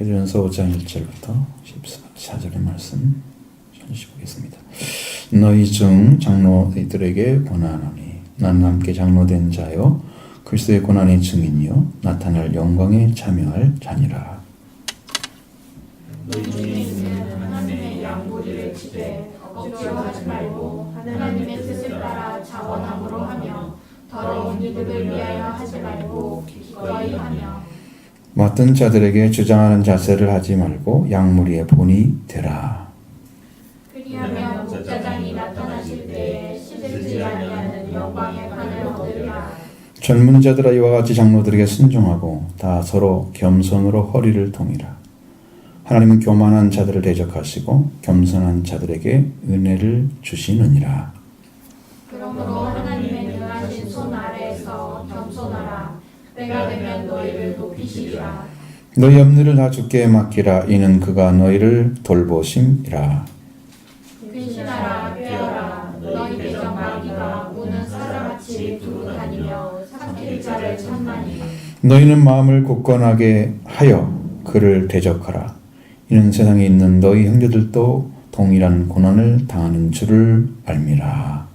베드로전서 5장 1절부터 14절의 말씀 전시 보겠습니다. 너희 중 장로들에게 권하노니 나는 함께 장로된 자요 그리스도의 고난의 증인이요 나타날 영광에 참여할 자니라. 너희 중에 있는 하나님의 양보리를 치되 억지로 하지 말고 하나님의 뜻을 따라 자원함으로 하며 더러운 이득을 위하여 하지 말고 기꺼이 하며 맡은 자들에게 주장하는 자세를 하지 말고 양무리의 본이 되라. 그리하며 목자장이 나타나실 때에 시들지 아니하는 영광의 판을 얻으리라. 젊은 자들아 이와 같이 장로들에게 순종하고 다 서로 겸손으로 허리를 동이라. 하나님은 교만한 자들을 대적하시고 겸손한 자들에게 은혜를 주시느니라. 그러므로 하나님의 능하신 손 아래에서 겸손하라. 때가 되면 너희를 높이시리라. 너희 염려를 다 주께 맡기라. 이는 그가 너희를 돌보심이라. 근신하라 깨어라. 너희 배정 마귀가 우는 사자같이 두루 다니며 삼킬 자를 찾나니 너희는 마음을 굳건하게 하여 그를 대적하라. 이는 세상에 있는 너희 형제들도 동일한 고난을 당하는 줄을 알미라.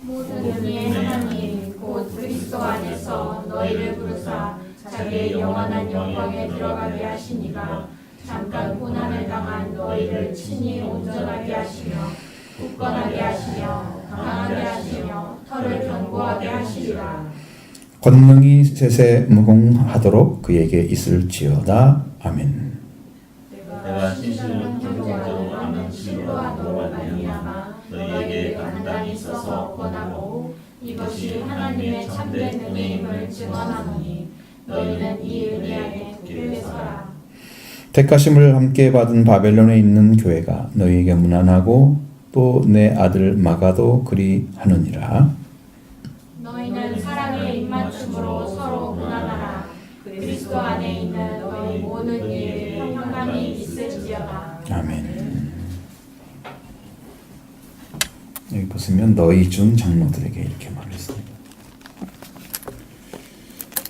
모든 이의 하나님 곧 그리스도 안에서 너희를 부르사 자기의 영원한 영광에 들어가게 하시니가 잠깐 고난을 당한 너희를 친히 온전하게 하시며 굳건하게 하시며 강하게 하시며 털을 견고하게 하시리라. 권능이 셋에 무궁하도록 그에게 있을지어다. 아멘. 내가 신실은 경쟁자로 하는 신도하도록 말미암아 너희에게 간단히 써서 권하고 이것이 하나님의 참된 은혜임을 증언하노니 너희는 이 은혜 안에 굳게 서라. 택하심을 함께 받은 바벨론에 있는 교회가 너희에게 문안하고 또 내 아들 마가도 그리하느니라. 너희는 사랑의 입맞춤으로 서로 문안하라. 그리스도 안에 있는 너희 모든 일에 평강이 있을지어다. 아멘. 여기 보시면 너희 중 장로들에게 이렇게 말했습니다.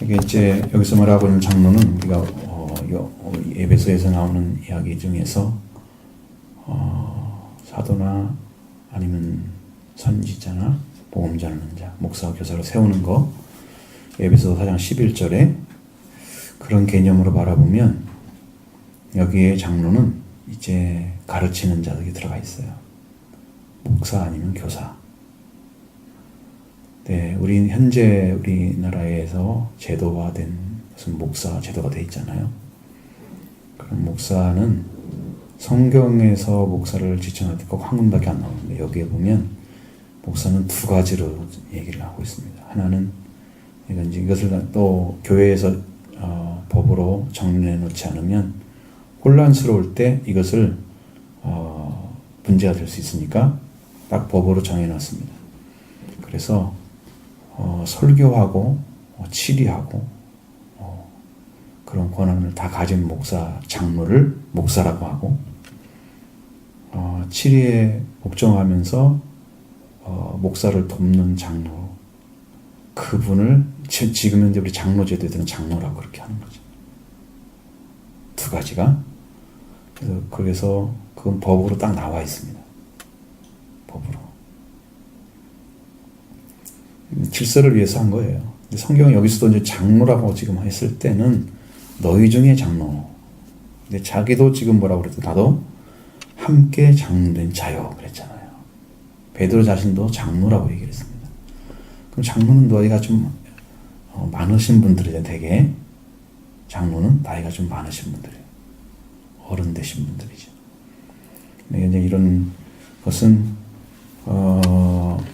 이게 이제 여기서 말하고 있는 장로는 우리가 에베소에서 나오는 이야기 중에서 사도나 아니면 선지자나 복음 전하는 자, 목사, 교사로 세우는 거 에베소 4장 11절에 그런 개념으로 바라보면 여기에 장로는 이제 가르치는 자들이 들어가 있어요. 목사 아니면 교사. 네, 우리 현재 우리나라에서 제도화된 무슨 목사 제도가 돼 있잖아요. 그럼 목사는 성경에서 목사를 지칭할 때 꼭 한 군밖에 안 나오는데 여기에 보면 목사는 두 가지로 얘기를 하고 있습니다. 하나는 이제 이것을 또 교회에서 법으로 정리해 놓지 않으면 혼란스러울 때 이것을 문제가 될 수 있으니까 딱 법으로 정해 놨습니다. 그래서 설교하고 치리하고 그런 권한을 다 가진 목사, 장로를 목사라고 하고 치리에 복종하면서 목사를 돕는 장로 그분을 지금 현재 우리 장로제도에서는 장로라고 그렇게 하는 거죠. 두 가지가 그래서 그건 법으로 딱 나와 있습니다. 법으로 질서를 위해서 한 거예요. 성경은 여기서도 이제 장로라고 지금 했을 때는 너희 중에 장로. 근데 자기도 지금 뭐라고 그랬죠? 나도 함께 장로된 자요 그랬잖아요. 베드로 자신도 장로라고 얘기를 했습니다. 그럼 장로는 나이가 좀 많으신 분들이죠. 되게 장로는 나이가 좀 많으신 분들이에요. 어른 되신 분들이죠. 이제 이런 것은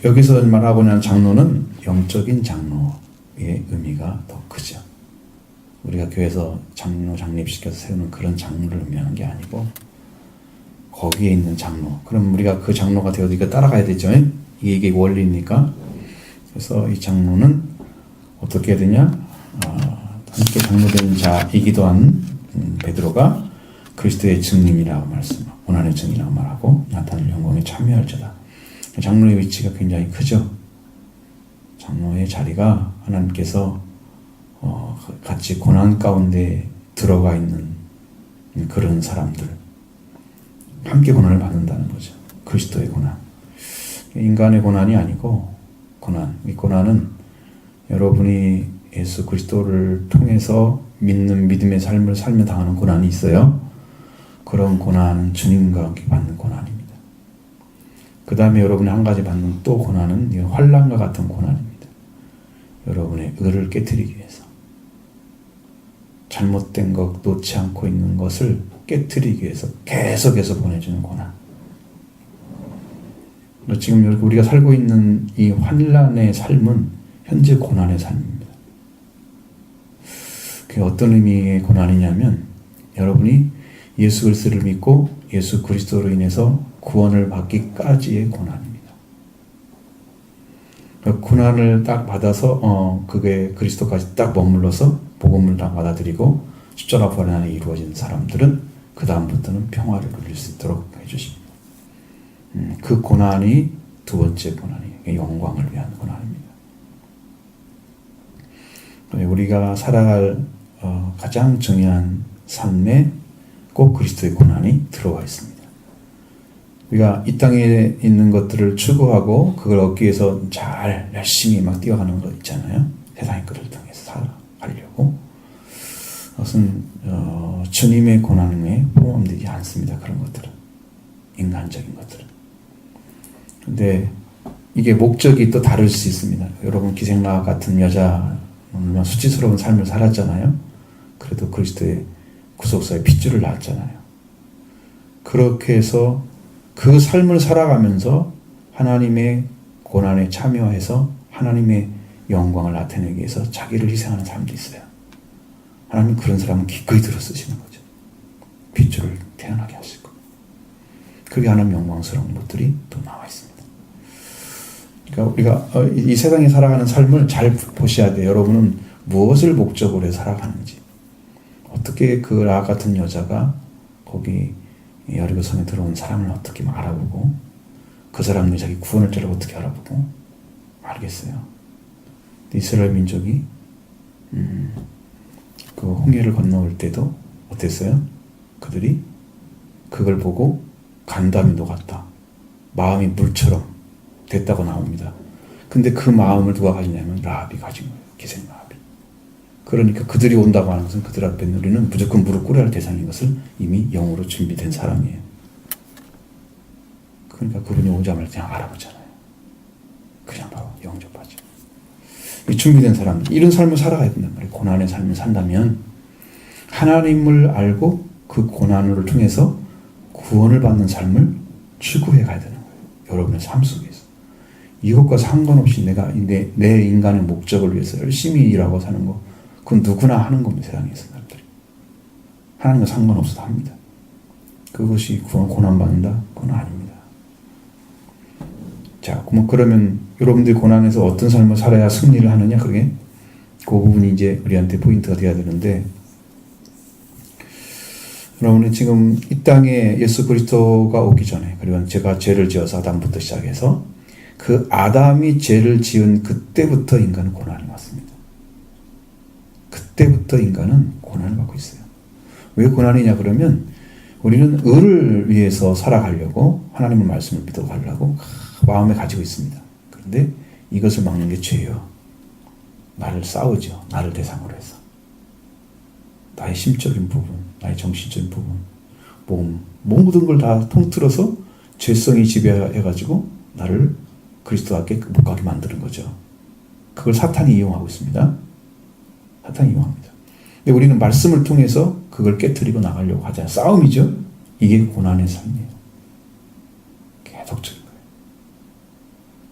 여기서 말하고 있는 장로는 영적인 장로의 의미가 더 크죠. 우리가 교회에서 장로 장립시켜서 세우는 그런 장로를 의미하는 게 아니고 거기에 있는 장로. 그럼 우리가 그 장로가 되어도 이거 따라가야 되죠. 이게 원리니까. 그래서 이 장로는 어떻게 해야 되냐? 함께 장로된 자이기도 한 베드로가 그리스도의 증인이라고 말씀하고 고난의 증인이라고 말하고 나타날 영광에 참여할 자다. 장로의 위치가 굉장히 크죠. 장로의 자리가 하나님께서 같이 고난 가운데 들어가 있는 그런 사람들 함께 고난을 받는다는 거죠. 그리스도의 고난. 인간의 고난이 아니고 이 고난은 여러분이 예수 그리스도를 통해서 믿는 믿음의 삶을 살며 당하는 고난이 있어요. 그런 고난은 주님과 함께 받는 고난입니다. 그 다음에 여러분이 한 가지 받는 또 고난은 환난과 같은 고난입니다. 여러분의 의를 깨트리기 위해서 잘못된 것 놓지 않고 있는 것을 깨트리기 위해서 계속해서 보내주는 고난. 지금 우리가 살고 있는 이 환난의 삶은 현재 고난의 삶입니다. 그게 어떤 의미의 고난이냐면 여러분이 예수 그리스도를 믿고 예수 그리스도로 인해서 구원을 받기까지의 고난입니다. 고난을 딱 받아서 그게 그리스도까지 딱 머물러서 복음을 다 받아들이고 십자가 부활 안에 이루어진 사람들은 그 다음부터는 평화를 누릴 수 있도록 해주십니다. 그 고난이 두 번째 고난이에요. 영광을 위한 고난입니다. 우리가 살아갈 가장 중요한 삶에 꼭 그리스도의 고난이 들어와 있습니다. 우리가 이 땅에 있는 것들을 추구하고 그걸 얻기 위해서 잘 열심히 막 뛰어가는 것 있잖아요. 세상의 것을 통해서 살아가려고. 그것은 주님의 고난에 포함되지 않습니다. 그런 것들은. 인간적인 것들은. 근데 이게 목적이 또 다를 수 있습니다. 여러분 기생라 같은 여자 얼마나 수치스러운 삶을 살았잖아요. 그래도 그리스도의 구속사의 핏줄을 낳았잖아요. 그렇게 해서 그 삶을 살아가면서 하나님의 고난에 참여해서 하나님의 영광을 나타내기 위해서 자기를 희생하는 사람도 있어요. 하나님 그런 사람은 기꺼이 들어 쓰시는 거죠. 핏줄을 태어나게 하시고. 그게 하나님 영광스러운 것들이 또 나와 있습니다. 그러니까 우리가 이 세상에 살아가는 삶을 잘 보셔야 돼요. 여러분은 무엇을 목적으로 해서 살아가는지. 어떻게 그 라 같은 여자가 거기 여리고성에 들어온 사람을 어떻게 알아보고 그 사람들이 자기 구원을 자를 어떻게 알아보고 알겠어요. 이스라엘 민족이 그 홍해를 건너올 때도 어땠어요? 그들이 그걸 보고 간담이 녹았다. 마음이 물처럼 됐다고 나옵니다. 근데 그 마음을 누가 가지냐면 라합이 가진 거예요. 기생 라합이. 그러니까 그들이 온다고 하는 것은 그들 앞에 우리는 무조건 무릎 꿇어야 할 대상인 것을 이미 영으로 준비된 사람이에요. 그러니까 그분이 오자마자 그냥 알아보잖아요. 그냥 바로 영접하죠. 이 준비된 사람, 이런 삶을 살아가야 된단 말이에요. 고난의 삶을 산다면 하나님을 알고 그 고난을 통해서 구원을 받는 삶을 추구해 가야 되는 거예요. 여러분의 삶 속에서. 이것과 상관없이 내가 내 인간의 목적을 위해서 열심히 일하고 사는 거, 그건 누구나 하는 겁니다. 세상에서 사람들이. 하나님과 상관없어도 합니다. 그것이 고난받는다? 그건 아닙니다. 자, 그러면 여러분들이 고난에서 어떤 삶을 살아야 승리를 하느냐? 그게 그 부분이 이제 우리한테 포인트가 돼야 되는데, 여러분은 지금 이 땅에 예수 그리스도가 오기 전에, 그리고 제가 죄를 지어서 아담부터 시작해서 그 아담이 죄를 지은 그때부터 인간은 고난이 왔습니다. 그때부터 인간은 고난을 받고 있어요. 왜 고난이냐 그러면 우리는 의를 위해서 살아가려고 하나님의 말씀을 믿어가려고 마음에 가지고 있습니다. 그런데 이것을 막는 게 죄예요. 나를 싸우죠. 나를 대상으로 해서. 나의 심적인 부분, 나의 정신적인 부분, 모든 걸 다 통틀어서 죄성이 지배해가지고 나를 그리스도 앞에 못 가게 만드는 거죠. 그걸 사탄이 이용하고 있습니다. 사탄이 이용합니다. 근데 우리는 말씀을 통해서 그걸 깨트리고 나가려고 하잖아요. 싸움이죠. 이게 고난의 삶이에요. 계속적인 거예요.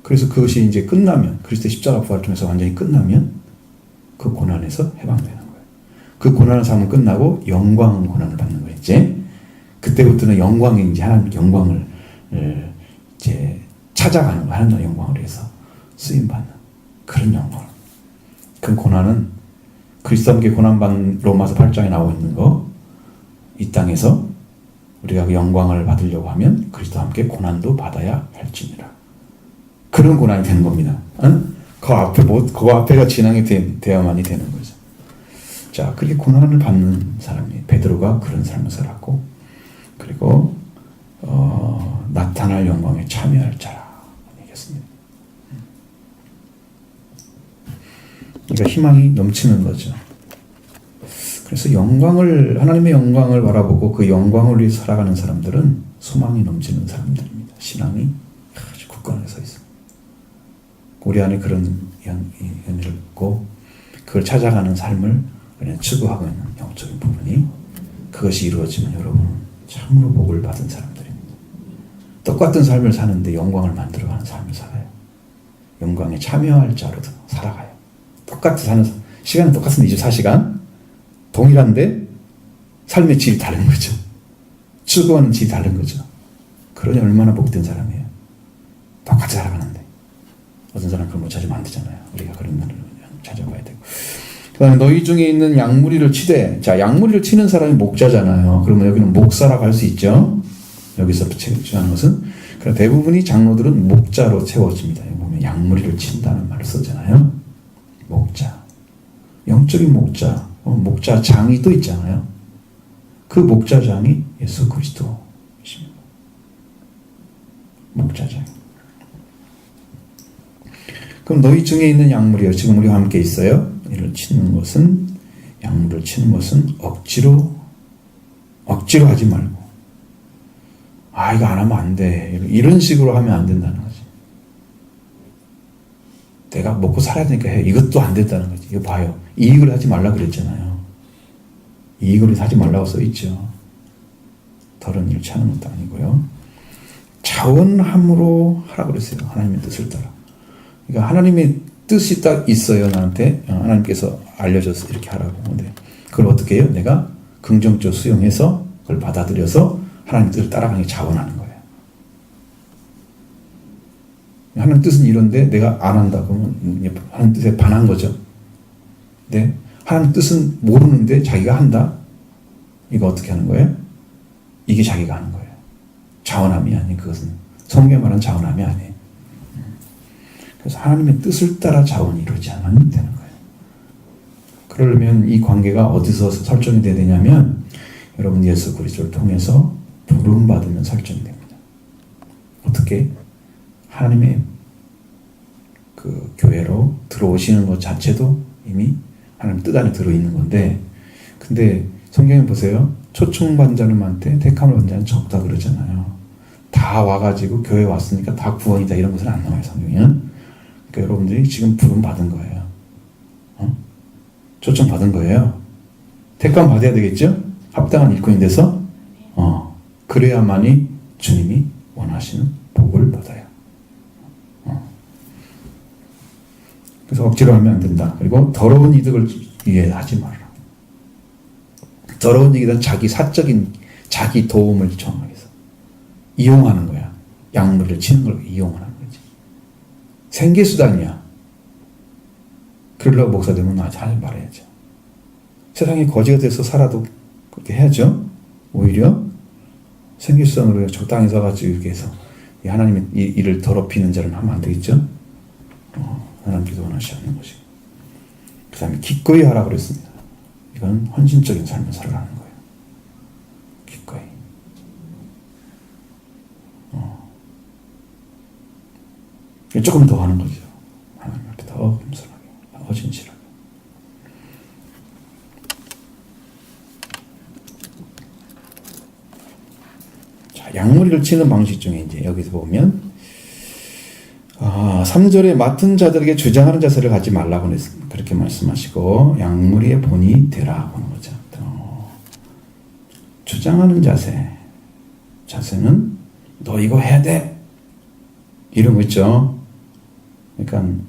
그래서 그것이 이제 끝나면, 그리스도의 십자가 부활을 통해서 완전히 끝나면 그 고난에서 해방되는 거예요. 그 고난의 삶은 끝나고 영광 고난을 받는 거예요. 이제 그때부터는 영광이 이제 하나님 영광을 이제 찾아가는 거예요. 하나님의 영광을 위해서 쓰임받는 그런 영광. 그 고난은 그리스도 함께 고난받는 로마서 8장에 나오고 있는 거, 이 땅에서 우리가 그 영광을 받으려고 하면 그리스도 함께 고난도 받아야 할지니라. 그런 고난이 되는 겁니다. 그 앞에가 진앙이 돼야만이 되는 거죠. 자, 그렇게 고난을 받는 사람이 베드로가 그런 삶을 살았고, 그리고 나타날 영광에 참여할 자라 얘기했습니다. 그러니까 희망이 넘치는 거죠. 그래서 하나님의 영광을 바라보고 그 영광을 위해 살아가는 사람들은 소망이 넘치는 사람들입니다. 신앙이 아주 굳건하게 서 있습니다. 우리 안에 그런 연유를 있고 그걸 찾아가는 삶을 그냥 추구하고 있는 영적인 부분이, 그것이 이루어지면 여러분은 참으로 복을 받은 사람들입니다. 똑같은 삶을 사는데 영광을 만들어가는 삶을 살아요. 영광에 참여할 자로 살아가요. 똑같이 사는 시간은 똑같습니다. 24시간 동일한데 삶의 질이 다른 거죠. 추구하는 질이 다른 거죠. 그러니 얼마나 복된 사람이에요. 똑같이 살아가는데 어떤 사람은 그걸 못 찾으면 안 되잖아요. 우리가 그런 날을 찾아봐야 되고. 그 다음에 너희 중에 있는 양무리를 치되, 자, 양무리를 치는 사람이 목자잖아요. 그러면 여기는 목사라고 할 수 있죠. 여기서 주장하는 것은, 그럼 대부분이 장로들은 목자로 채워집니다. 여기 보면 양무리를 친다는 말을 썼잖아요. 목자, 영적인 목자, 목자장이 또 있잖아요. 그 목자장이 예수 그리스도이십니다. 목자장. 그럼 너희 중에 있는 양무리요, 지금 우리와 함께 있어요. 이를 치는 것은, 양무리를 치는 것은 억지로 하지 말고, 이거 안 하면 안 돼, 이런 식으로 하면 안 된다는 거지. 내가 먹고 살아야 되니까 해, 이것도 안 된다는 거지. 이거 봐요, 이익을 하지 말라 그랬잖아요. 이익을 하지 말라고 써있죠. 더러운 일을 취하는 것도 아니고요. 자원함으로 하라고 그랬어요. 하나님의 뜻을 따라. 그러니까 하나님의 뜻이 딱 있어요. 나한테 하나님께서 알려줘서 이렇게 하라고. 근데 그걸 어떻게 해요? 내가 긍정적으로 수용해서 그걸 받아들여서 하나님 뜻을 따라가는 게 자원하는 거예요. 하나님 뜻은 이런데 내가 안 한다 그러면 하나님 뜻에 반한 거죠. 네? 하나님 뜻은 모르는데 자기가 한다? 이거 어떻게 하는 거예요? 이게 자기가 하는 거예요. 자원함이 아닌, 그것은 성경에 말하는 자원함이 아니에요. 그래서 하나님의 뜻을 따라 자원이 이루어지지 않으면 되는 거예요. 그러려면 이 관계가 어디서 설정이 돼야 되냐면, 여러분 예수 그리스도를 통해서 부름받으면 설정이 됩니다. 어떻게? 하나님의 그 교회로 들어오시는 것 자체도 이미 하나님 뜻 안에 들어있는 건데, 근데 성경에 보세요. 초청받은 자들한테 택함을 받은 자는 적다 그러잖아요. 다 와가지고 교회 왔으니까 다 구원이다 이런 것은 안 나와요, 성경에는. 그러니까 여러분들이 지금 부름 받은 거예요. 초청 받은 거예요. 택감 받아야 되겠죠? 합당한 일꾼이 돼서 그래야만이 주님이 원하시는 복을 받아요. 그래서 억지로 하면 안 된다. 그리고 더러운 이득을 위해 하지 말라. 더러운 이득은 자기 사적인 자기 도움을 청하기 위해서 이용하는 거야. 약물을 치는 걸 이용하는 거지. 생계수단이야. 그러려고 목사 되면 하지 말아야죠. 세상에 거지가 돼서 살아도 그렇게 해야죠. 오히려 생계수단으로 적당히 써가지고 이렇게 해서 하나님의 일을 더럽히는 자는 하면 안 되겠죠. 하나님께서 원하시는 것이. 그 다음에 기꺼이 하라고 그랬습니다. 이건 헌신적인 삶을 살아가는 거예요. 기꺼이. 조금 더 하는 거죠. 하나님께 더 겸손하게, 더 진실하게. 자, 양무리를 치는 방식 중에 이제 여기서 보면 3절에 맡은 자들에게 주장하는 자세를 가지 말라고 그렇게 말씀하시고, 양무리의 본이 되라 하는 거죠. 주장하는 자세는 너 이거 해야 돼 이런 거 있죠. 그러니까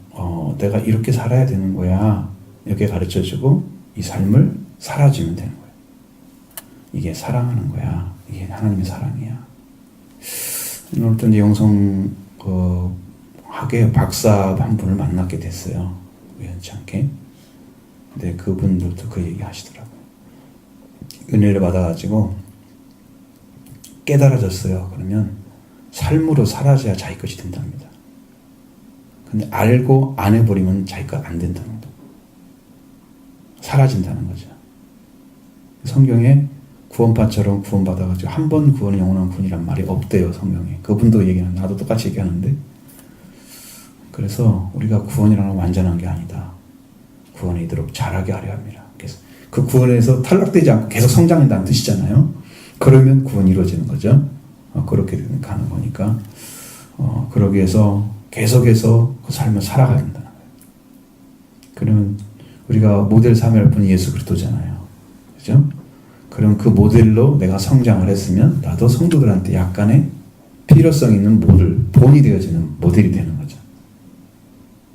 내가 이렇게 살아야 되는 거야 이렇게 가르쳐주고 이 삶을 살아주면 되는 거예요. 이게 사랑하는 거야. 이게 하나님의 사랑이야. 오늘 또 이제 영성 학의 박사 한 분을 만나게 됐어요. 우연치 않게. 근데 그분들도 그 얘기 하시더라고요. 은혜를 받아가지고 깨달아졌어요. 그러면 삶으로 사라져야 자기 것이 된답니다. 근데 알고 안 해버리면 자기 것 안 된다는 거죠. 사라진다는 거죠. 성경에 구원파처럼 구원받아가지고 한 번 구원은 영원한 구원이란 말이 없대요, 성경에. 그분도 얘기는 나도 똑같이 얘기하는데. 그래서 우리가 구원이라는 건 완전한 게 아니다. 구원에 이르도록 잘하게 하려 합니다. 그래서 그 구원에서 탈락되지 않고 계속 성장한다는 뜻이잖아요. 그러면 구원이 이루어지는 거죠. 그렇게 가는 거니까. 그러기 위해서 계속해서 그 삶을 살아가야 된다는 거예요. 그러면 우리가 모델 삼을 분이 예수 그리스도잖아요. 그죠? 그럼 그 모델로 내가 성장을 했으면 나도 성도들한테 약간의 필요성 있는 본이 되어지는 모델이 되는 거죠.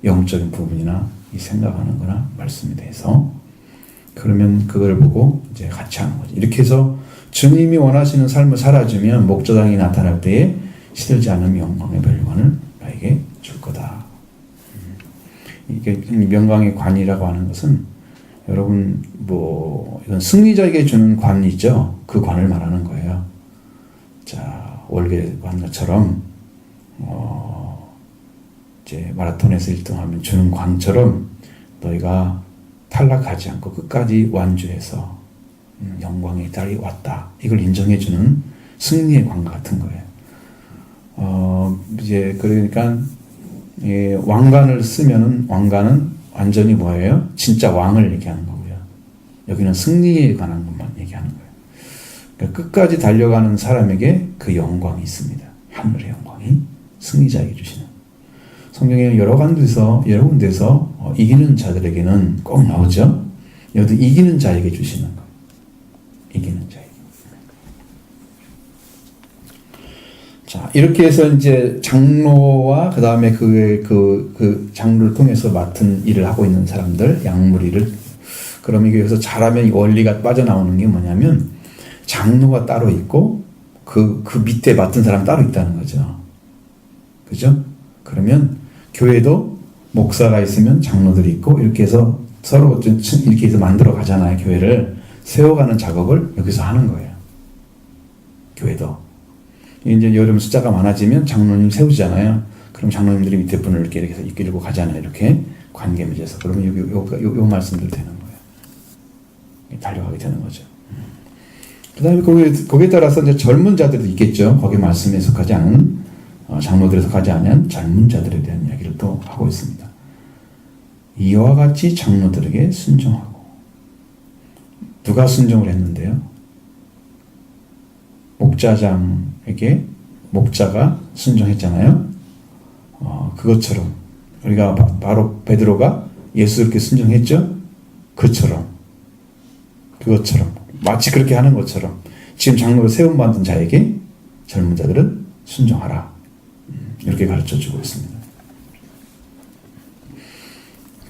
영적인 부분이나 이 생각하는 거나 말씀에 대해서. 그러면 그걸 보고 이제 같이 하는 거죠. 이렇게 해서 주님이 원하시는 삶을 살아주면 목자당이 나타날 때에 시들지 않은 영광의 멸관을 나에게 줄 거다. 이게 명광의 관이라고 하는 것은 여러분 이건 승리자에게 주는 관이죠. 그 관을 말하는 거예요. 자, 월계 관처럼 이제 마라톤에서 1등하면 주는 광처럼 너희가 탈락하지 않고 끝까지 완주해서 영광의 달이 왔다. 이걸 인정해주는 승리의 광 같은 거예요. 이제 그러니까 왕관을 쓰면은 왕관은 완전히 뭐예요? 진짜 왕을 얘기하는 거고요. 여기는 승리에 관한 것만 얘기하는 거예요. 그러니까 끝까지 달려가는 사람에게 그 영광이 있습니다. 하늘의 영광이 승리자에게 주시는. 성경에 여러 군데서 이기는 자들에게는 꼭 나오죠. 여기도 이기는 자에게 주시는 거예요. 이기는 자에게. 자, 이렇게 해서 이제 장로와 그 다음에 그 장로를 통해서 맡은 일을 하고 있는 사람들, 양무리를. 그럼 여기서 잘하면 이 원리가 빠져나오는 게 뭐냐면 장로가 따로 있고 그 밑에 맡은 사람 따로 있다는 거죠. 그죠? 그러면 교회도 목사가 있으면 장로들이 있고 이렇게 해서 서로 이렇게 해서 만들어 가잖아요. 교회를 세워가는 작업을 여기서 하는 거예요. 교회도. 이제 여름 숫자가 많아지면 장로님 세우잖아요. 그럼 장로님들이 밑에 분을 이렇게 해서 이끌고 가잖아요. 이렇게 관계 맺어서. 그러면 요 말씀들 되는 거예요. 달려가게 되는 거죠. 그 다음에 거기에 따라서 이제 젊은 자들도 있겠죠. 거기 말씀에 속하지 않은 장로들에 속하지 않은 젊은 자들에 대한 이야기를 또 하고 있습니다. 이와 같이 장로들에게 순종하고. 누가 순종을 했는데요? 목자장에게 목자가 순종했잖아요. 그것처럼 우리가 바로 베드로가 예수 이렇게 순종했죠. 그것처럼 마치 그렇게 하는 것처럼 지금 장로로 세움받은 자에게 젊은 자들은 순종하라. 이렇게 가르쳐주고 있습니다.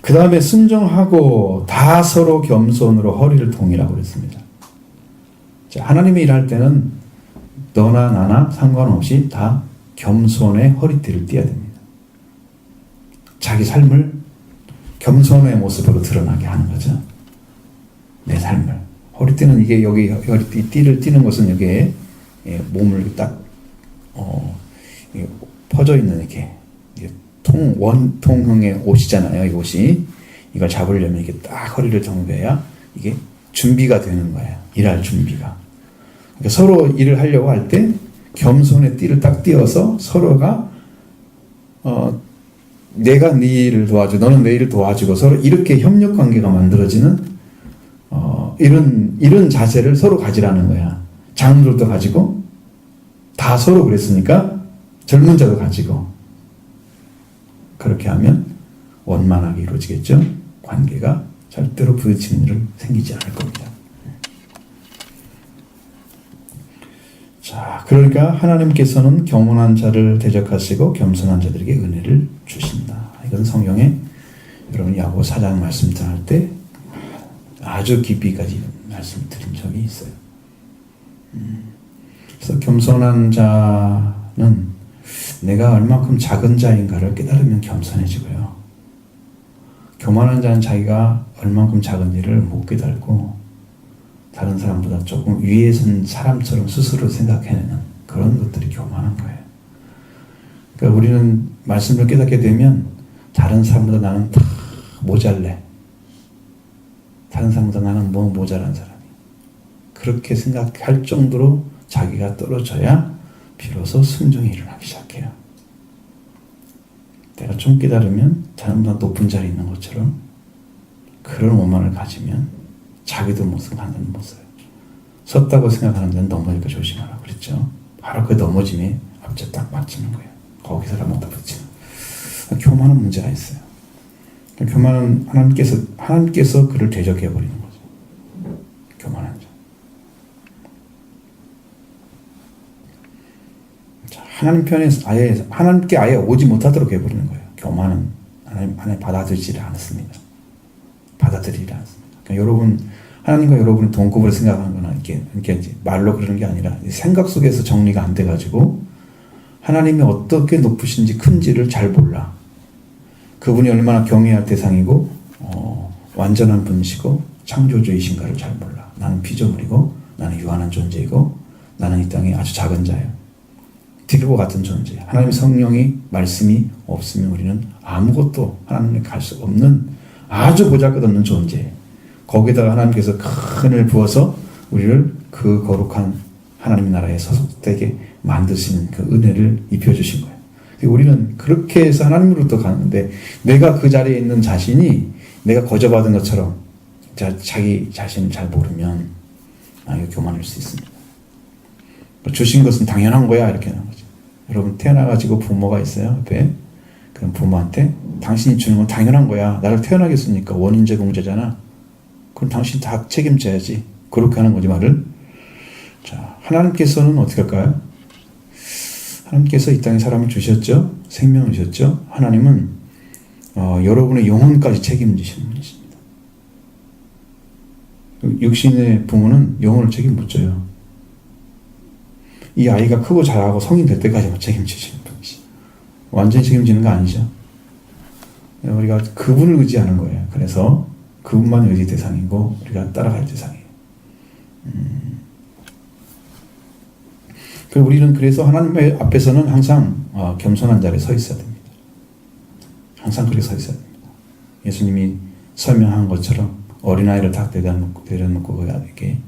그 다음에 순종하고 다 서로 겸손으로 허리를 동이라고 그랬습니다. 자, 하나님이 일할 때는 너나 나나 상관없이 다 겸손의 허리띠를 띠어야 됩니다. 자기 삶을 겸손의 모습으로 드러나게 하는 거죠. 내 삶을. 허리띠는 이게 여기 허리띠를 띠는 것은 여기에 몸을 딱 퍼져 있는 이렇게 원통형의 옷이잖아요. 이 옷이. 이걸 잡으려면 이렇게 딱 허리를 동여야 이게 준비가 되는 거예요. 일할 준비가. 그러니까 서로 일을 하려고 할 때 겸손의 띠를 딱 띄어서 서로가 내가 네 일을 도와주고 너는 내 일을 도와주고 서로 이렇게 협력 관계가 만들어지는 이런 자세를 서로 가지라는 거야. 장로들도 가지고 다 서로 그랬으니까 젊은 자도 가지고 그렇게 하면 원만하게 이루어지겠죠. 관계가 절대로 부딪히는 일은 생기지 않을 겁니다. 자, 그러니까 하나님께서는 겸손한 자를 대적하시고 겸손한 자들에게 은혜를 주신다. 이건 성경에 여러분 야고보 4장 말씀 전할 때 아주 깊이까지 말씀드린 적이 있어요. 그래서 겸손한 자는 내가 얼만큼 작은 자인가를 깨달으면 겸손해지고요. 교만한 자는 자기가 얼만큼 작은지를 못 깨달고 다른 사람보다 조금 위에 선 사람처럼 스스로 생각해내는 그런 것들이 교만한 거예요. 그러니까 우리는 말씀을 깨닫게 되면 다른 사람보다 나는 다 모자래. 다른 사람보다 나는 뭐 모자란 사람이. 그렇게 생각할 정도로 자기가 떨어져야 비로소 순종이 일어나기 시작해요. 내가 좀 기다리면 자기보다 높은 자리에 있는 것처럼 그런 오만을 가지면 자기도 못 쓰고 하나님 못 써요. 섰다고 생각하는 데는 넘어질까 조심하라 그랬죠. 바로 그 넘어짐에 앞에 딱 맞추는 거예요. 거기서 잘못 붙이는. 교만은 문제가 있어요. 교만은 하나님께서 그를 대적해 버리는 거죠. 교만한 자. 하나님 편에서 하나님께 아예 오지 못하도록 해버리는 거예요. 교만은 하나님 받아들이지 않습니다. 받아들이지 않습니다. 그러니까 여러분 하나님과 여러분이 동급으로 생각하는 거나 이렇게 이제 말로 그러는 게 아니라 생각 속에서 정리가 안 돼가지고 하나님이 어떻게 높으신지 큰지를 잘 몰라. 그분이 얼마나 경외할 대상이고 완전한 분이시고 창조주이신가를 잘 몰라. 나는 피조물이고 나는 유한한 존재이고 나는 이 땅에 아주 작은 자예요. 딜과 같은 존재. 하나님의 성령이 말씀이 없으면 우리는 아무것도 하나님께 갈 수 없는 아주 보잘것없는 존재예요. 거기다가 하나님께서 큰 은혜를 부어서 우리를 그 거룩한 하나님 나라에 소속되게 만드시는 그 은혜를 입혀주신 거예요. 우리는 그렇게 해서 하나님으로부터 가는데 내가 그 자리에 있는 자신이 내가 거저받은 것처럼 자기 자신을 잘 모르면 이거 교만할 수 있습니다. 주신 것은 당연한 거야 이렇게 하는 거죠. 여러분 태어나가지고 부모가 있어요 옆에. 그럼 부모한테 당신이 주는 건 당연한 거야. 나를 태어나게 했으니까 원인제 공제잖아. 그럼 당신 다 책임져야지. 그렇게 하는 거지 말을. 자, 하나님께서는 어떻게 할까요? 하나님께서 이 땅에 사람을 주셨죠. 생명을 주셨죠. 하나님은 여러분의 영혼까지 책임지시는 분이십니다. 육신의 부모는 영혼을 책임 못 져요. 이 아이가 크고 자라고 성인 될 때까지만 책임지시는 분이시. 완전히 책임지는 거 아니죠. 우리가 그분을 의지하는 거예요. 그래서 그분만 의지 대상이고 우리가 따라갈 대상이에요. 우리는 그래서 하나님 앞에서는 항상 겸손한 자리에 서 있어야 됩니다. 항상 그렇게 서 있어야 됩니다. 예수님이 설명한 것처럼 어린아이를 딱 내려놓고 이렇게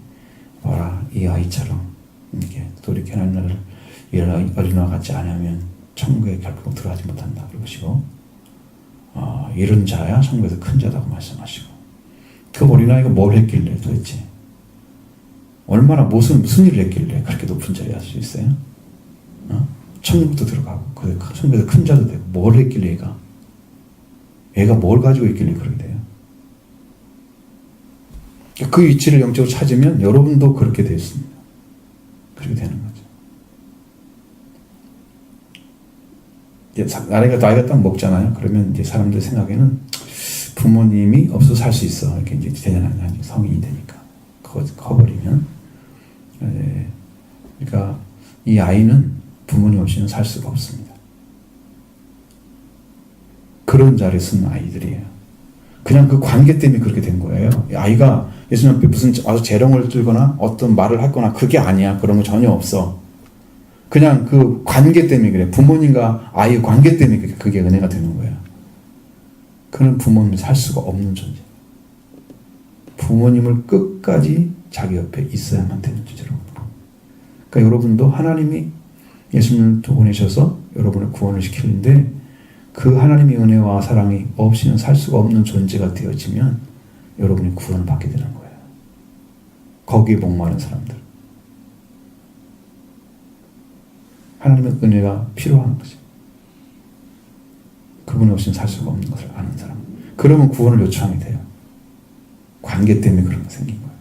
봐라 이 아이처럼 이렇게 돌이켜 하나님 나라를 어린아이와 같지 않으면 천국에 결코 들어가지 못한다 그러시고 이런 자야 천국에서 큰 자라고 말씀하시고 그 어린아이가 뭘 했길래 도대체 얼마나 무슨 일을 했길래 그렇게 높은 자리에 할 수 있어요? 천국도 들어가고 그 천국에서 큰 자도 되고 뭘 했길래 얘가 뭘 가지고 있길래 그렇게 돼요? 그 위치를 영적으로 찾으면 여러분도 그렇게 되었습니다. 그렇게 되는 거죠. 나이가 딱 먹잖아요. 그러면 이제 사람들 생각에는 부모님이 없어서 살 수 있어. 이렇게 이제 대단한 성인이 되니까. 커버리면. 그러니까 이 아이는 부모님 없이는 살 수가 없습니다. 그런 자리에 쓴 아이들이에요. 그냥 그 관계 때문에 그렇게 된 거예요. 아이가 예수님 앞에 무슨 와서 재롱을 들거나 어떤 말을 하거나 그게 아니야. 그런 거 전혀 없어. 그냥 그 관계 때문에 그래. 부모님과 아이의 관계 때문에 그게 은혜가 되는 거예요. 그는 부모님이 살 수가 없는 존재. 부모님을 끝까지 자기 옆에 있어야만 되는 존재로. 그러니까 여러분도 하나님이 예수님을 보내셔서 여러분을 구원을 시키는데 그 하나님의 은혜와 사랑이 없이는 살 수가 없는 존재가 되어지면 여러분이 구원을 받게 되는 거예요. 거기에 목마른 사람들. 하나님의 은혜가 필요한 거죠. 그분 없이는 살 수가 없는 것을 아는 사람. 그러면 구원을 요청하게 돼요. 관계 때문에 그런 거 생긴 거예요.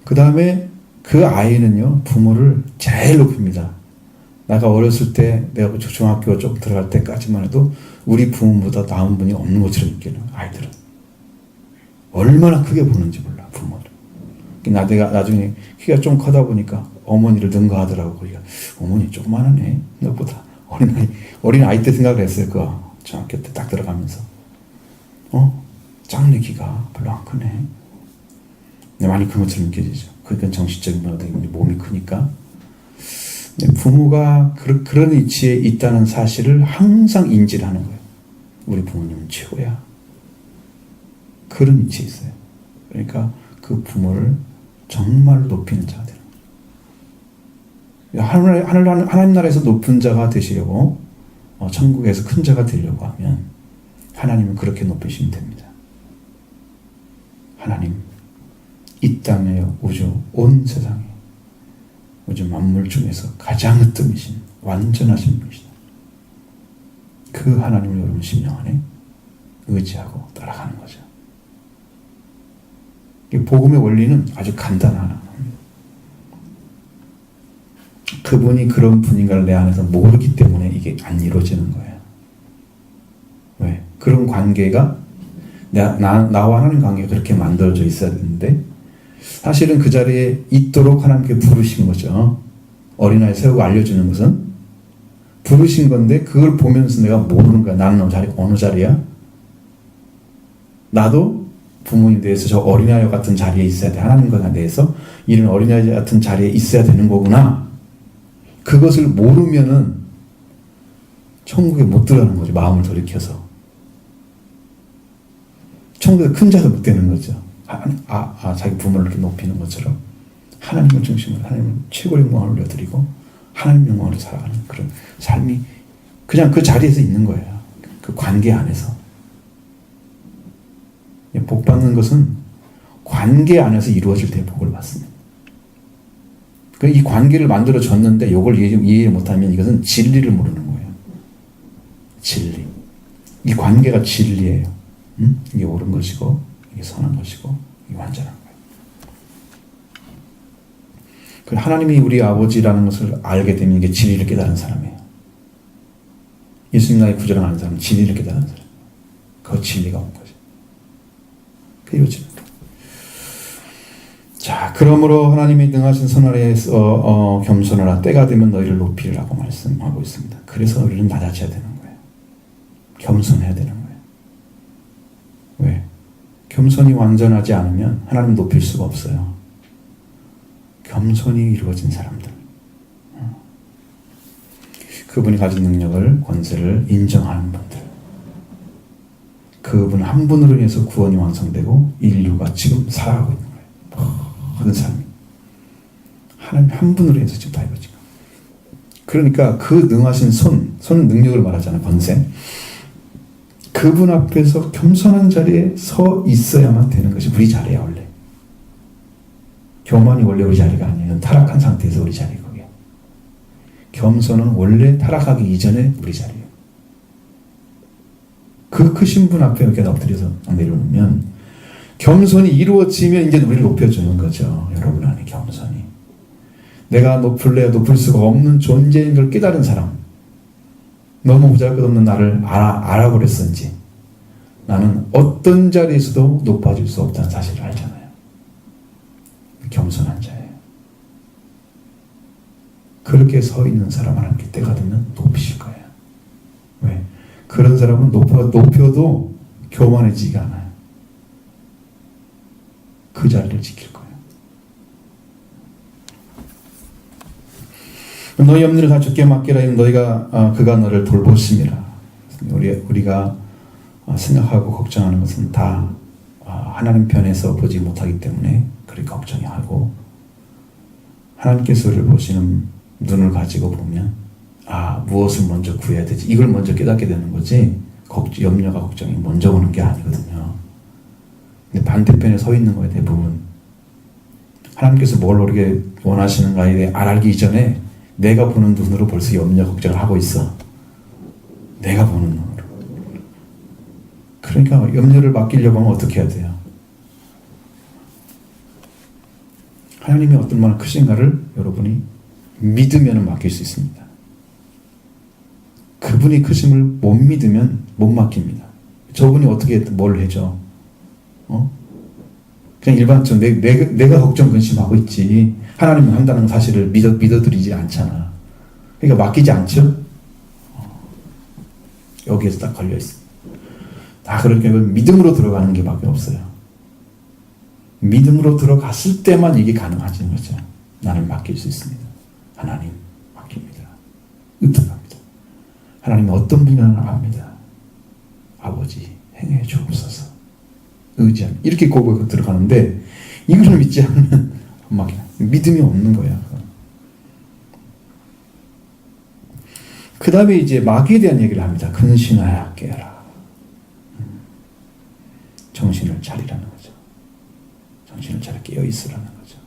그 다음에 그 아이는요, 부모를 제일 높입니다. 내가 어렸을 때, 내가 중학교 좀 들어갈 때까지만 해도 우리 부모보다 나은 분이 없는 것처럼 느끼는 아이들은. 얼마나 크게 보는지 몰라, 부모를. 내가 나중에 키가 좀 커다 보니까 어머니를 능가하더라고. 그러니까 어머니 조그만하네. 너보다 어린아이 때 생각을 했어요. 그 중학교 때 딱 들어가면서. 작네, 키가. 별로 안 크네. 많이 큰 것처럼 느껴지죠. 그러니까 정신적인 몸이 크니까. 부모가 그런 위치에 있다는 사실을 항상 인지를 하는 거예요. 우리 부모님은 최고야. 그런 위치에 있어요. 그러니까 그 부모를 정말 높이는 자가 되는 거예요. 하나님 나라에서 높은 자가 되시려고 천국에서 큰 자가 되려고 하면 하나님은 그렇게 높이시면 됩니다. 하나님, 이 땅에 우주 온 세상에 우주 만물 중에서 가장 으뜸이신 완전하신 분이시다. 그 하나님을 여러분 심령 안에 의지하고 따라가는 거죠. 복음의 원리는 아주 간단하나. 그분이 그런 분인가를 내 안에서 모르기 때문에 이게 안 이루어지는 거예요. 왜? 그런 관계가 나와 하나님 관계가 그렇게 만들어져 있어야 되는데 사실은 그 자리에 있도록 하나님께 부르신 거죠. 어린아이 세우고 알려주는 것은 부르신 건데 그걸 보면서 내가 모르는 거야. 나는 어느 자리야? 나도 부모님 대해서 저 어린아이 같은 자리에 있어야 돼. 하나님과 대해서 이런 어린아이 같은 자리에 있어야 되는 거구나. 그것을 모르면은 천국에 못 들어가는 거죠. 마음을 돌이켜서. 천국에 큰 자가 못 되는 거죠. 자기 부모를 이렇게 높이는 것처럼 하나님을 중심으로 하나님을 최고의 영광을 올려드리고 하나님 영광으로 살아가는 그런 삶이 그냥 그 자리에서 있는 거예요. 그 관계 안에서. 복 받는 것은 관계 안에서 이루어질 때 복을 받습니다. 이 관계를 만들어 줬는데 이걸 이해 못하면 이것은 진리를 모르는 거예요. 진리. 이 관계가 진리예요. 이게 옳은 것이고 이게 선한 것이고 이게 완전한 거예요. 하나님이 우리 아버지라는 것을 알게 되면 이게 진리를 깨달은 사람이에요. 예수님 나의 구절을 아는 사람은 진리를 깨달은 사람. 그 진리가 온 거죠. 그게 요즘. 자, 그러므로 하나님이 능하신 선 아래에서 겸손하라. 때가 되면 너희를 높이라고 말씀하고 있습니다. 그래서 우리는 낮아져야 되는 거예요. 겸손해야 되는 거예요. 왜? 겸손이 완전하지 않으면 하나님 높일 수가 없어요. 겸손이 이루어진 사람들. 그분이 가진 능력을, 권세를 인정하는 분들. 그분 한 분으로 인해서 구원이 완성되고 인류가 지금 살아가고 있는 거예요. 모든 삶이. 하나님 한 분으로 인해서 지금 다 이루어진 거예요. 그러니까 그 능하신 손 능력을 말하잖아요. 권세. 그분 앞에서 겸손한 자리에 서 있어야만 되는 것이 우리 자리야 원래. 교만이 원래 우리 자리가 아니에요. 타락한 상태에서 우리 자리예요. 그게. 겸손은 원래 타락하기 이전에 우리 자리예요. 그 크신 분 앞에 이렇게 엎드려서 내려놓으면 겸손이 이루어지면 이제 우리를 높여주는 거죠. 여러분 안에 겸손이. 내가 높을래야 높을 수가 없는 존재인 걸 깨달은 사람. 너무 보잘것없는 나를 알아버렸는지 나는 어떤 자리에서도 높아질 수 없다는 사실을 알잖아요. 겸손한 자예요. 그렇게 서 있는 사람 하나님께 때가 되면 높이실 거예요. 왜? 그런 사람은 높여도 교만해지지가 않아요. 그 자리를 지킬 거예요. 너희 염려를 다 주께 맡기라. 너희가 그가 너를 돌보심이라. 우리가 생각하고 걱정하는 것은 다 하나님 편에서 보지 못하기 때문에 그렇게 걱정이 하고 하나님께서 우리를 보시는 눈을 가지고 보면 무엇을 먼저 구해야 되지 이걸 먼저 깨닫게 되는 거지 염려가 걱정이 먼저 오는 게 아니거든요. 근데 반대편에 서 있는 거예요. 대부분 하나님께서 뭘 우리에게 원하시는가에 대해 알기 이전에 내가 보는 눈으로 벌써 염려 걱정을 하고 있어. 내가 보는 눈으로. 그러니까 염려를 맡기려고 하면 어떻게 해야 돼요? 하나님이 어떤 만한 크신가를 여러분이 믿으면 맡길 수 있습니다. 그분이 크심을 못 믿으면 못 맡깁니다. 저분이 어떻게 뭘 해줘? 그냥 일반적으로 내가 걱정 근심하고 있지. 하나님은 한다는 사실을 믿어드리지 않잖아. 그러니까 맡기지 않죠? 여기에서 딱 걸려있어. 다 그렇게 믿음으로 들어가는 게 밖에 없어요. 믿음으로 들어갔을 때만 이게 가능하지는 거죠. 나를 맡길 수 있습니다. 하나님 맡깁니다. 의탁합니다. 하나님은 어떤 분이나 압니다. 아버지 행해 주옵소서. 의지하는 이렇게 고백하고 들어가는데 이걸 믿지 않으면 막 믿음이 없는 거야. 그 다음에 이제 마귀에 대한 얘기를 합니다. 근신하여 깨어라. 정신을 차리라는 거죠. 정신을 차려 깨어 있으라는 거죠.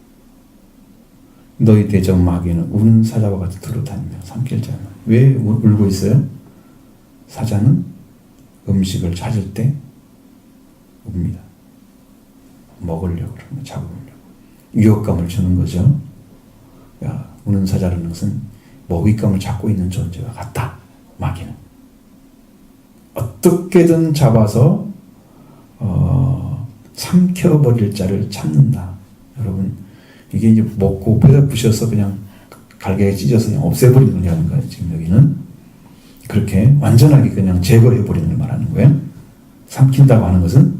너희 대적 마귀는 우는 사자와 같이 두루다니며 삼킬 자는 왜 울고 있어요? 사자는 음식을 찾을 때 웁니다. 먹으려고 그러면 잡으려고 위협감을 주는 거죠. 야, 우는 사자라는 것은 먹잇감을 잡고 있는 존재와 같다. 마귀는 어떻게든 잡아서 삼켜버릴 자를 찾는다. 여러분 이게 이제 먹고 배가 부셔서 그냥 갈게에 찢어서 그냥 없애버리는 거냐는 거예요. 지금 여기는 그렇게 완전하게 그냥 제거해버리는 걸 말하는 거예요. 삼킨다고 하는 것은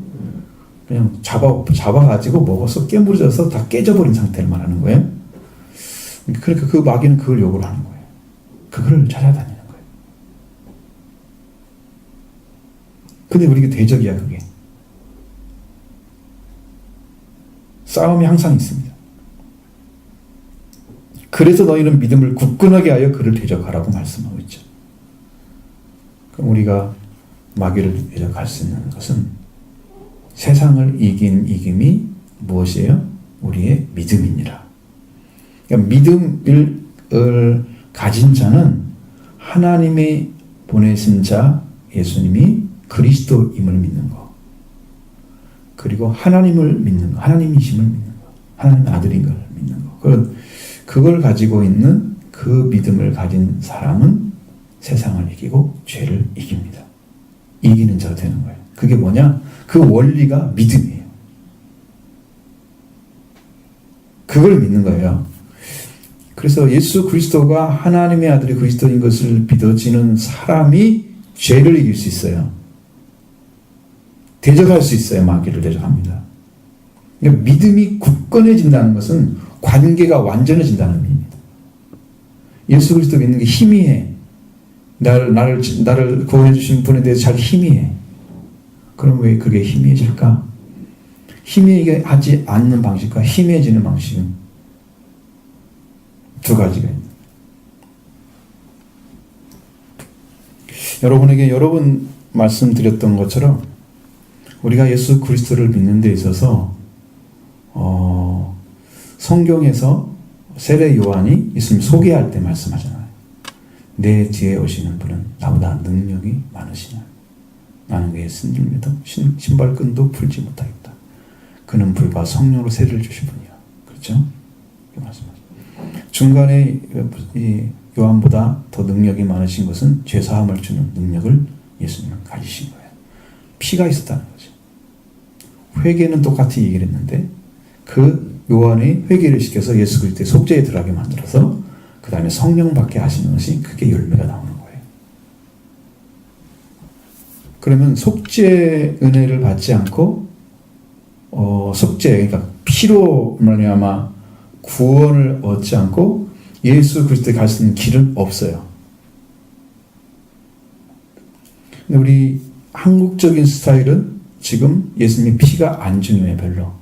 그냥 잡아가지고 먹어서 깨물어져서 다 깨져버린 상태를 말하는 거예요. 그러니까 그 마귀는 그걸 요구를 하는 거예요. 그걸 찾아다니는 거예요. 근데 우리가 대적이야 그게. 싸움이 항상 있습니다. 그래서 너희는 믿음을 굳건하게 하여 그를 대적하라고 말씀하고 있죠. 그럼 우리가 마귀를 대적할 수 있는 것은 세상을 이긴 이김이 무엇이에요? 우리의 믿음이니라. 그러니까 믿음을 가진 자는 하나님의 보내신 자 예수님이 그리스도임을 믿는 것, 그리고 하나님을 믿는 것, 하나님이심을 믿는 것, 하나님의 아들인 걸 믿는 것. 그걸 가지고 있는 그 믿음을 가진 사람은 세상을 이기고 죄를 이깁니다. 이기는 자가 되는 거예요. 그게 뭐냐? 그 원리가 믿음이에요. 그걸 믿는 거예요. 그래서 예수 그리스도가 하나님의 아들이 그리스도인 것을 믿어지는 사람이 죄를 이길 수 있어요. 대적할 수 있어요. 마귀를 대적합니다. 그러니까 믿음이 굳건해진다는 것은 관계가 완전해진다는 의미입니다. 예수 그리스도 믿는 게 희미해. 나를 구원해 주신 분에 대해서 잘 희미해. 그럼 왜 그게 희미해질까? 희미하게 하지 않는 방식과 희미해지는 방식은 두 가지가 있습니다. 여러분에게 여러 번 말씀드렸던 것처럼 우리가 예수 그리스도를 믿는 데 있어서 성경에서 세례 요한이 예수님 소개할 때 말씀하잖아요. 내 뒤에 오시는 분은 나보다 능력이 많으시냐. 나는 그의 승질매도 신발끈도 풀지 못하겠다. 그는 불과 성령으로 세례를 주신 분이야. 그렇죠? 이렇게 말씀하죠. 중간에 이 요한보다 더 능력이 많으신 것은 죄사함을 주는 능력을 예수님은 가지신 거예요. 피가 있었다는 거죠. 회개는 똑같이 얘기를 했는데 그 요한이 회개를 시켜서 예수 그리스도의 속죄에 들어가게 만들어서 그 다음에 성령 받게 하시는 것이 그게 열매가 나오는 거예요. 그러면 속죄 은혜를 받지 않고 속죄 그러니까 피로 말미암아 구원을 얻지 않고 예수 그리스도에 갈 수 있는 길은 없어요. 근데 우리 한국적인 스타일은 지금 예수님의 피가 안 중요해 별로.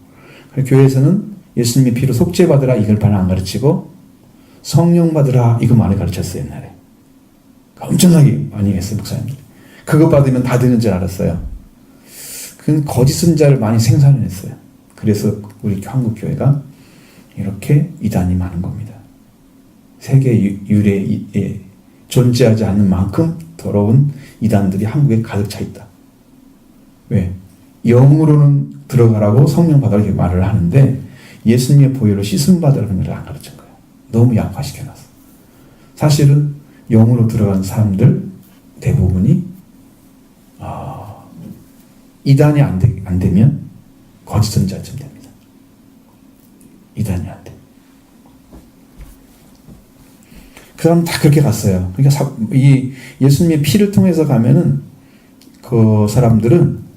교회에서는 예수님의 피로 속죄 받으라 이걸 별로 안 가르치고 성령 받으라 이거 많이 가르쳤어요 옛날에. 엄청나게 많이 했어요 목사님들이. 그거 받으면 다 되는 줄 알았어요. 그건 거짓 선자를 많이 생산해냈어요. 그래서 우리 한국 교회가 이렇게 이단이 많은 겁니다. 세계 유래에 존재하지 않는 만큼 더러운 이단들이 한국에 가득 차 있다. 왜? 영으로는 들어가라고 성령 받으라고 이렇게 말을 하는데 예수님의 보혈로 씻음 받으라는 걸 안 가르친 거예요. 너무 약화시켜놨어. 사실은 영으로 들어간 사람들 대부분이 이단이 안 되면 거짓 선자쯤 됩니다. 이단이 안 돼. 그 사람 다 그렇게 갔어요. 그러니까 이 예수님의 피를 통해서 가면은 그 사람들은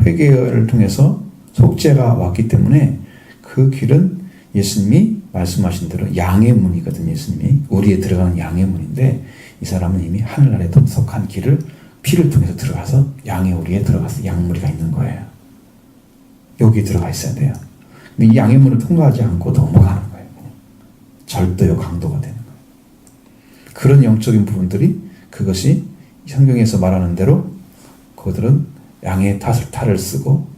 회개를 통해서 속죄가 왔기 때문에 그 길은 예수님이 말씀하신 대로 양의 문이거든요. 예수님이 우리에 들어가는 양의 문인데 이 사람은 이미 하늘나라에 속한 길을 피를 통해서 들어가서 양의 우리에 들어가서 양무리가 있는 거예요. 여기 들어가 있어야 돼요. 근데 이 양해문을 통과하지 않고 넘어가는 거예요. 절도요 강도가 되는 거예요. 그런 영적인 부분들이 그것이 성경에서 말하는 대로 그들은 양의 탈을 쓰고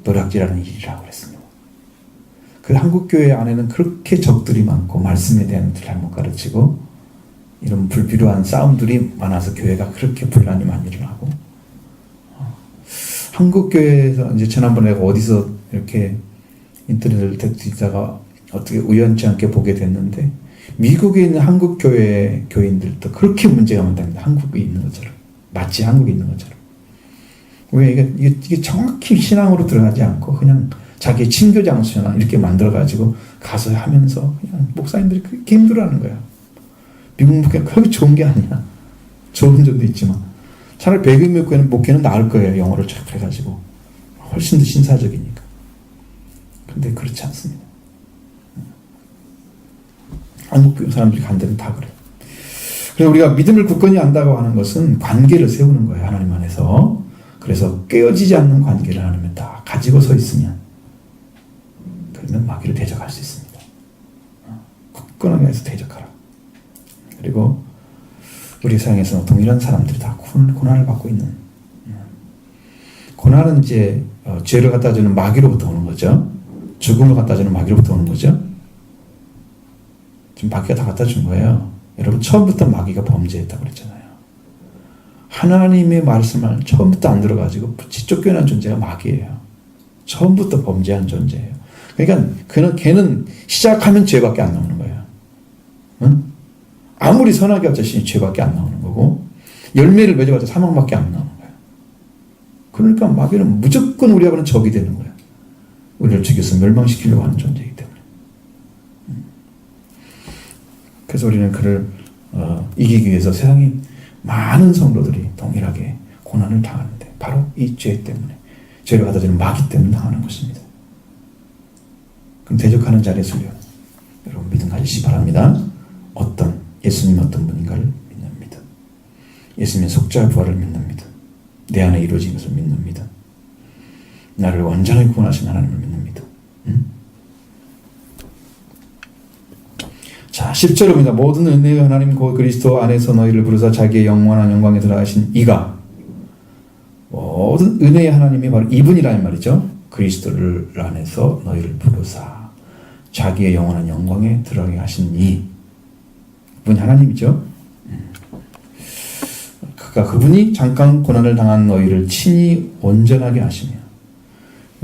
노략질하는 일이라고 그랬습니다. 그 한국교회 안에는 그렇게 적들이 많고 말씀에 대한 잘못 가르치고 이런 불필요한 싸움들이 많아서 교회가 그렇게 분란이 많이 일어나고 한국교회에서 이제 지난번에 내가 어디서 이렇게 인터넷을 뒤다가 어떻게 우연치 않게 보게 됐는데 미국에 있는 한국교회 교인들도 그렇게 문제가 많답니다. 한국에 있는 것처럼. 마치 한국에 있는 것처럼. 왜 이게 정확히 신앙으로 들어가지 않고 그냥 자기의 친교 장소나 이렇게 만들어가지고 가서 하면서 그냥 목사님들이 그렇게 힘들어하는 거야. 미국 목회는 그렇게 좋은 게 아니야. 좋은 점도 있지만 차라리 백인 목회는 나을 거예요. 영어를 쫙 해가지고 훨씬 더 신사적이니까. 근데 그렇지 않습니다. 한국 사람들이 간 데는 다 그래. 그래서 우리가 믿음을 굳건히 안다고 하는 것은 관계를 세우는 거예요. 하나님 안에서. 그래서 깨어지지 않는 관계를 하나님은 다 가지고 서 있으면 그러면 마귀를 대적할 수 있습니다. 굳건하게 해서 대적하라. 그리고 우리 세상에서 동일한 사람들이 다 고난을 받고 있는 고난은 이제 죄를 갖다 주는 마귀로부터 오는 거죠. 죽음을 갖다 주는 마귀로부터 오는 거죠. 지금 마귀가 다 갖다 준 거예요. 여러분 처음부터 마귀가 범죄했다고 그랬잖아요. 하나님의 말씀을 처음부터 안 들어가지고 쫓겨난 존재가 마귀예요. 처음부터 범죄한 존재예요. 그러니까 걔는 시작하면 죄밖에 안 나오는 거예요. 응? 아무리 선하게 하자니 죄밖에 안 나오는 거고 열매를 맺어봤자 사망밖에 안 나오는 거예요. 그러니까 마귀는 무조건 우리하고는 적이 되는 거예요. 우리를 죽여서 멸망시키려고 하는 존재이기 때문에. 그래서 우리는 그를 이기기 위해서 세상에 많은 성도들이 동일하게 고난을 당하는데 바로 이 죄 때문에 죄를 받아주는 마귀 때문에 당하는 것입니다. 그럼 대적하는 자리에서 여러분 믿음 가지시기 바랍니다. 예수님 어떤 분인가를 믿는 믿음. 예수님의 속죄와 부활을 믿는 믿음. 내 안에 이루어진 것을 믿는 믿음. 나를 완전히 구원하신 하나님을 믿는 믿음. 자, 10절입니다. 모든 은혜의 하나님 곧 그리스도 안에서 너희를 부르사 자기의 영원한 영광에 들어가신 이가 모든 은혜의 하나님이 바로 이분이라는 말이죠. 그리스도를 안에서 너희를 부르사 자기의 영원한 영광에 들어가게 하신 이분이 하나님이죠. 그분이 잠깐 고난을 당한 너희를 친히 온전하게 하시며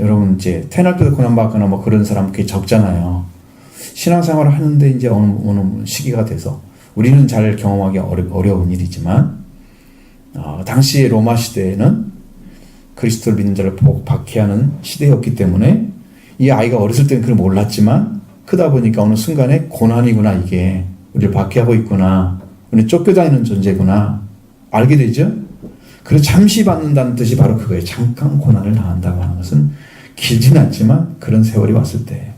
여러분 이제 태어날 때도 고난 받거나 뭐 그런 사람 꽤 적잖아요. 신앙생활을 하는데 이제 어느 시기가 돼서 우리는 잘 경험하기 어려운 일이지만 당시 로마 시대에는 그리스도를 믿는 자를 박해하는 시대였기 때문에 이 아이가 어렸을 때는 그걸 몰랐지만 크다 보니까 어느 순간에 고난이구나 이게 우리를 박해하고 있구나 우리 쫓겨다니는 존재구나 알게 되죠. 그래서 잠시 받는다는 뜻이 바로 그거예요. 잠깐 고난을 당한다고 하는 것은 길진 않지만 그런 세월이 왔을 때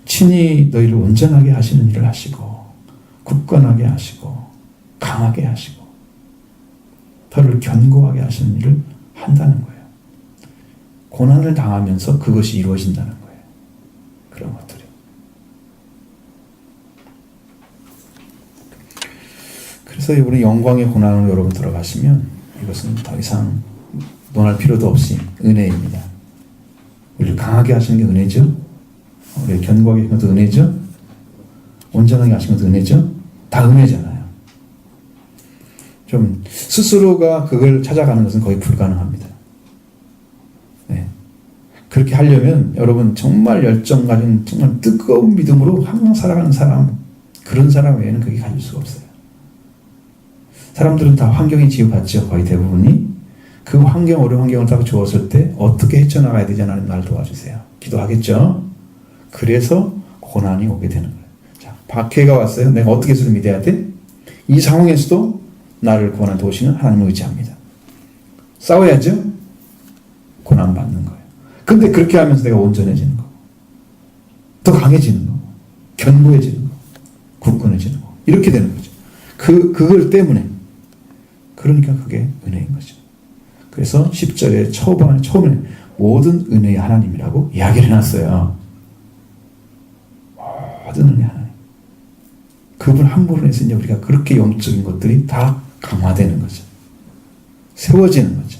친히 너희를 온전하게 하시는 일을 하시고 굳건하게 하시고 강하게 하시고 너를 견고하게 하시는 일을 한다는 거예요. 고난을 당하면서 그것이 이루어진다는 거예요. 그런 것들이. 그래서 우리 영광의 고난으로 여러분 들어가시면 이것은 더 이상 논할 필요도 없이 은혜입니다. 우리를 강하게 하시는 게 은혜죠. 우리를 견고하게 하시는 것도 은혜죠. 온전하게 하시는 것도 은혜죠. 다 은혜잖아요. 좀 스스로가 그걸 찾아가는 것은 거의 불가능합니다. 네. 그렇게 하려면 여러분 정말 열정 가진 정말 뜨거운 믿음으로 항상 살아가는 사람 그런 사람 외에는 그게 가질 수가 없어요. 사람들은 다 환경에 지우받죠. 거의 대부분이. 그 어려운 환경을 딱 주었을 때 어떻게 헤쳐나가야 되지 하나님 나를 도와주세요. 기도하겠죠. 그래서 고난이 오게 되는 거예요. 자, 박해가 왔어요. 내가 어떻게 해서 믿어야 돼? 이 상황에서도 나를 구원해 도우시는 하나님을 의지합니다. 싸워야죠. 고난 받는 거예요. 근데 그렇게 하면서 내가 온전해지는 거, 더 강해지는 거, 견고해지는 거, 굳건해지는 거 이렇게 되는 거죠. 그걸 때문에 그러니까 그게 은혜인 거죠. 그래서 10절에 처음에 모든 은혜의 하나님이라고 이야기를 해놨어요. 모든 은혜의 하나님. 그분 한 분으로 해서 이제 우리가 그렇게 영적인 것들이 다 강화되는 거죠. 세워지는 거죠.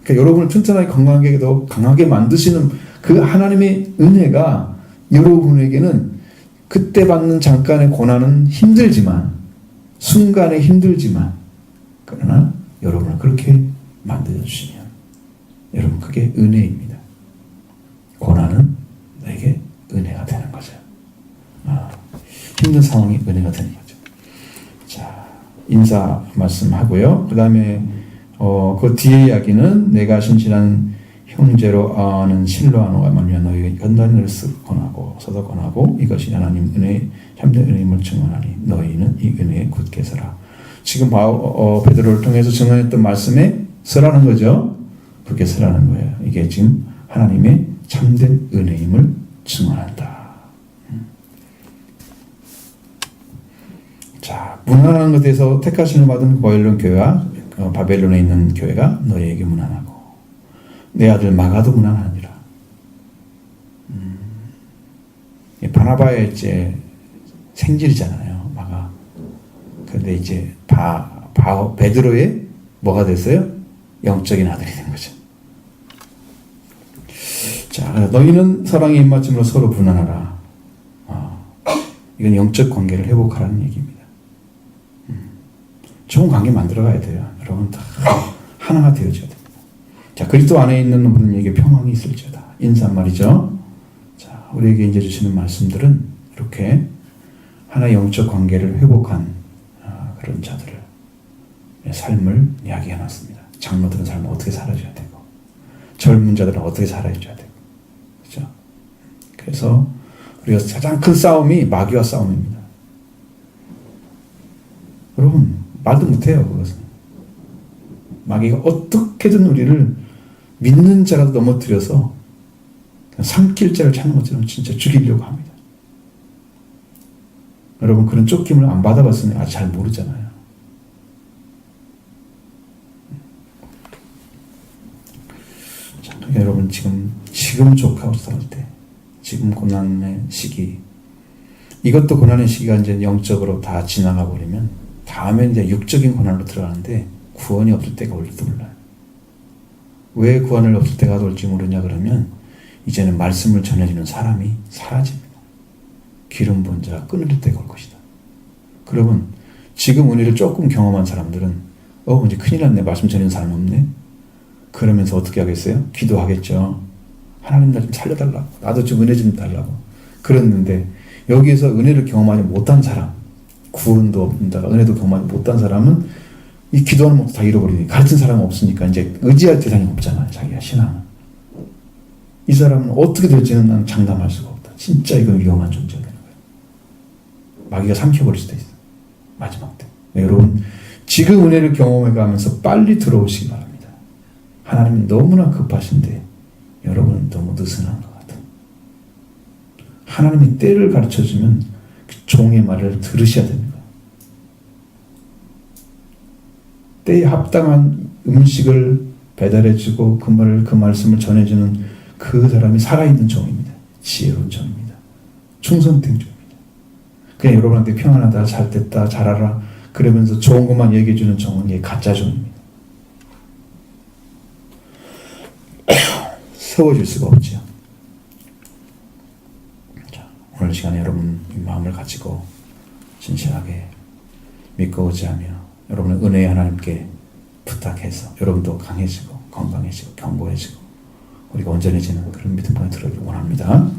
그러니까 여러분을 튼튼하게 건강하게 더 강하게 만드시는 그 하나님의 은혜가 여러분에게는 그때 받는 잠깐의 고난은 힘들지만, 순간에 힘들지만, 그러나 여러분을 그렇게 만들어주시면 여러분 그게 은혜입니다. 고난은 나에게 은혜가 되는 거죠. 힘든 상황이 은혜가 되는 거죠. 자, 인사 말씀하고요. 그 다음에 그 뒤에 이야기는 내가 신실한 형제로 아는 신뢰하노가 말미암아 너희에게 연단을 권하고 서도 권하고 이것이 하나님 은혜 참된 은혜임을 증언하니 너희는 이 은혜에 굳게 서라. 지금 베드로를 통해서 증언했던 말씀에 서라는 거죠. 굳게 서라는 거예요. 이게 지금 하나님의 참된 은혜임을 증언한다. 자, 무난한 것에서 택하심을 받은 고엘론 교회와 바벨론에 있는 교회가 너희에게 무난하고 내 아들 마가도 무난하니라. 바나바의 이제 생질이잖아요, 마가. 그런데 이제 베드로의 뭐가 됐어요? 영적인 아들이 된 거죠. 자, 너희는 사랑의 입맞춤으로 서로 분한하라. 이건 영적 관계를 회복하라는 얘기입니다. 좋은 관계 만들어가야 돼요. 여러분 다 하나가 되어져야 됩니다. 자, 그리스도 안에 있는 분에게 평안이 있을지어다. 인사말이죠. 자, 우리에게 이제 주시는 말씀들은 이렇게 하나의 영적 관계를 회복한 그런 자들을 삶을 이야기해 놨습니다. 장로들은 삶을 어떻게 살아줘야 되고, 젊은 자들은 어떻게 살아줘야 되고, 그렇죠? 그래서 우리가 가장 큰 싸움이 마귀와 싸움입니다. 여러분 말도 못해요. 그것은 마귀가 어떻게든 우리를 믿는 자라도 넘어뜨려서 삼킬 자를 찾는 것처럼 진짜 죽이려고 합니다. 여러분 그런 쫓김을 안 받아봤으니 아직 잘 모르잖아요. 자, 그러니까 여러분 지금 족하고 싸울 때, 지금 고난의 시기, 이것도 고난의 시기가 이제 영적으로 다 지나가 버리면 다음에 이제 육적인 고난으로 들어가는데 구원이 없을 때가 올지도 몰라요. 왜 구원을 없을 때가 올지 모르냐 그러면 이제는 말씀을 전해주는 사람이 사라집니다. 기름 부은 자가 끊어질 때가 올 것이다. 그러면 지금 은혜를 조금 경험한 사람들은 이제 큰일 났네. 말씀 전하는 사람이 없네. 그러면서 어떻게 하겠어요? 기도하겠죠. 하나님 나 좀 살려달라고. 나도 좀 은혜 좀 달라고. 그랬는데 여기에서 은혜를 경험하지 못한 사람, 구원도 없는다가 은혜도 경험하지 못한 사람은 이 기도하는 것도 다 잃어버리니 같은 사람은 없으니까 이제 의지할 대상이 없잖아요. 자기가 신앙은. 이 사람은 어떻게 될지는 난 장담할 수가 없다. 진짜 이건 위험한 존재가 되는 거예요. 마귀가 삼켜버릴 수도 있어요. 마지막 때. 네, 여러분 지금 은혜를 경험해가면서 빨리 들어오시기 바랍니다. 하나님은 너무나 급하신데 여러분은 너무 느슨한 것 같아요. 하나님이 때를 가르쳐주면 그 종의 말을 들으셔야 됩니다. 때에 합당한 음식을 배달해주고 그 말씀을 전해주는 그 사람이 살아있는 종입니다. 지혜로운 종입니다. 충성된 종입니다. 그냥 여러분한테 평안하다, 잘됐다, 잘하라 그러면서 좋은 것만 얘기해주는 종은 이게 가짜 종입니다. 세워질 수가 없죠. 자, 오늘 시간에 여러분 이 마음을 가지고 진실하게 믿고 의지하며 여러분의 은혜의 하나님께 부탁해서 여러분도 강해지고 건강해지고 견고해지고 우리가 온전해지는 그런 믿음 보내 들어오길 원합니다.